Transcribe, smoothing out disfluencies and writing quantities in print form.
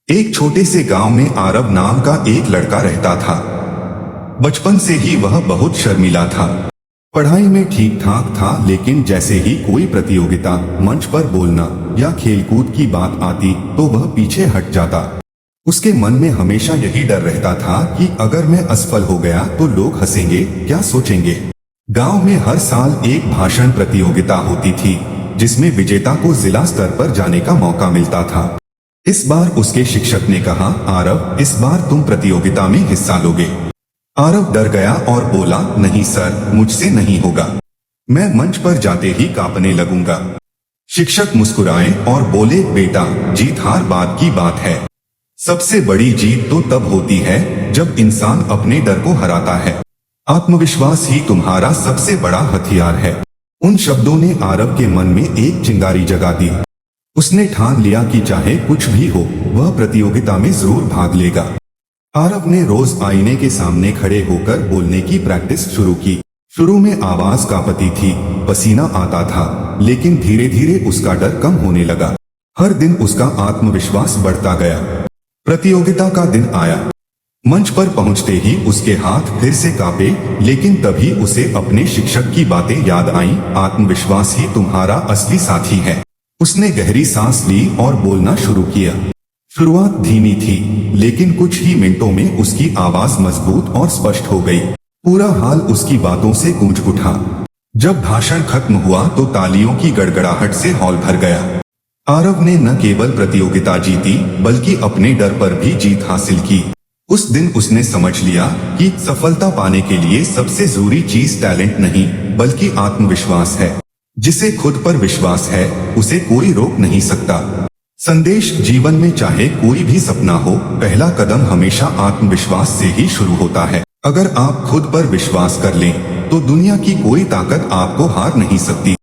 एक छोटे से गांव में आरव नाम का एक लड़का रहता था। बचपन से ही वह बहुत शर्मीला था। पढ़ाई में ठीक ठाक था, लेकिन जैसे ही कोई प्रतियोगिता, मंच पर बोलना या खेलकूद की बात आती तो वह पीछे हट जाता। उसके मन में हमेशा यही डर रहता था कि अगर मैं असफल हो गया तो लोग हंसेंगे, क्या सोचेंगे। गांव में हर साल एक भाषण प्रतियोगिता होती थी, जिसमें विजेता को जिला स्तर पर जाने का मौका मिलता था। इस बार उसके शिक्षक ने कहा, आरव, इस बार तुम प्रतियोगिता में हिस्सा लोगे। आरव डर गया और बोला, नहीं सर, मुझसे नहीं होगा। मैं मंच पर जाते ही कांपने लगूंगा। शिक्षक मुस्कुराए और बोले, बेटा, जीत हार बाद की बात है। सबसे बड़ी जीत तो तब होती है जब इंसान अपने डर को हराता है। आत्मविश्वास ही तुम्हारा सबसे बड़ा हथियार है। उन शब्दों ने आरव के मन में एक चिंगारी जगा दी। उसने ठान लिया कि चाहे कुछ भी हो, वह प्रतियोगिता में जरूर भाग लेगा। आरव ने रोज आईने के सामने खड़े होकर बोलने की प्रैक्टिस शुरू की। शुरू में आवाज कांपती थी, पसीना आता था, लेकिन धीरे धीरे उसका डर कम होने लगा। हर दिन उसका आत्मविश्वास बढ़ता गया। प्रतियोगिता का दिन आया। मंच पर पहुंचते ही उसके हाथ फिर से कांपे, लेकिन तभी उसे अपने शिक्षक की बातें याद आईं, आत्मविश्वास ही तुम्हारा असली साथी है। उसने गहरी सांस ली और बोलना शुरू किया। शुरुआत धीमी थी, लेकिन कुछ ही मिनटों में उसकी आवाज मजबूत और स्पष्ट हो गई। पूरा हाल उसकी बातों से गूंज उठा। जब भाषण खत्म हुआ तो तालियों की गड़गड़ाहट से हॉल भर गया। आरव ने न केवल प्रतियोगिता जीती, बल्कि अपने डर पर भी जीत हासिल की। उस दिन उसने समझ लिया कि सफलता पाने के लिए सबसे जरूरी चीज टैलेंट नहीं, बल्कि आत्मविश्वास है। जिसे खुद पर विश्वास है, उसे कोई रोक नहीं सकता। संदेश, जीवन में चाहे कोई भी सपना हो, पहला कदम हमेशा आत्मविश्वास से ही शुरू होता है। अगर आप खुद पर विश्वास कर लें, तो दुनिया की कोई ताकत आपको हार नहीं सकती।